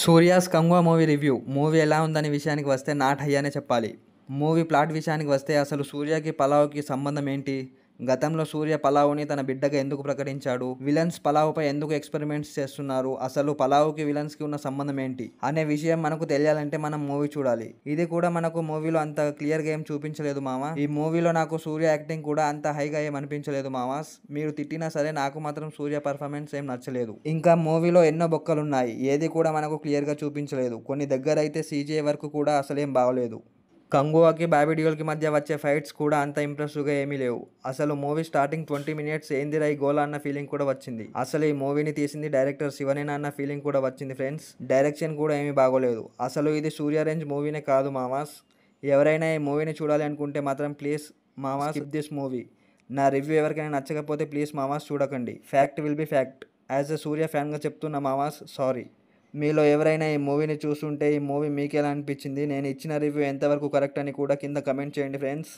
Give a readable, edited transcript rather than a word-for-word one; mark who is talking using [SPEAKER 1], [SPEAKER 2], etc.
[SPEAKER 1] Surya's Kanguva movie review. Movie ఎలా ఉందనే విషయానికి వస్తే నాట్ హై అనే చెప్పాలి. మూవీ ప్లాట్ విషయానికి వస్తే అసలు సూర్యకి పలావ్కి సంబంధం ఏంటి? గతంలో సూర్య పలావ్ని తన బిడ్డగా ఎందుకు ప్రకటించాడు? విలన్స్ పలావ్పై ఎందుకు ఎక్స్పెరిమెంట్స్ చేస్తున్నారు? అసలు పలావ్కి విలన్స్కి ఉన్న సంబంధం ఏంటి అనే విషయం మనకు తెలియాలంటే మనం మూవీ చూడాలి. ఇది కూడా మనకు మూవీలో అంత క్లియర్గా ఏం చూపించలేదు మామ. ఈ మూవీలో నాకు సూర్య యాక్టింగ్ కూడా అంత హైగా ఏం అనిపించలేదు మామాస్. మీరు తిట్టినా సరే నాకు మాత్రం సూర్య పర్ఫార్మెన్స్ ఏం నచ్చలేదు. ఇంకా మూవీలో ఎన్నో బొక్కలున్నాయి, ఏది కూడా మనకు క్లియర్గా చూపించలేదు. కొన్ని దగ్గర అయితే CGI వర్క్ కూడా అసలేం బాగలేదు. కంగువాకి బాబీ డియోల్కి మధ్య వచ్చే ఫైట్స్ కూడా అంత ఇంప్రెసివ్గా ఏమీ లేవు. అసలు మూవీ స్టార్టింగ్ 20 minutes ఏందిరా ఈ గోలా అన్న ఫీలింగ్ కూడా వచ్చింది. అసలు ఈ మూవీని తీసింది డైరెక్టర్ శివనేనా అన్న ఫీలింగ్ కూడా వచ్చింది ఫ్రెండ్స్. డైరెక్షన్ కూడా ఏమీ బాగోలేదు. అసలు ఇది సూర్య రేంజ్ మూవీనే కాదు మామాస్. ఎవరైనా ఈ మూవీని చూడాలి అనుకుంటే మాత్రం ప్లీజ్ మామాస్ స్కిప్ దిస్ మూవీ. నా రివ్యూ ఎవరికైనా నచ్చకపోతే ప్లీజ్ మామాస్ చూడకండి. Fact will be fact. As a Suriya ఫ్యాన్గా చెప్తున్న మామాస్ సారీ. మీలో ఎవరైనా ఈ మూవీని చూస్తుంటే ఈ మూవీ మీకు ఎలా అనిపించింది, నేను ఇచ్చిన రివ్యూ ఎంతవరకు కరెక్ట్ అని కూడా కింద కమెంట్ చేయండి ఫ్రెండ్స్.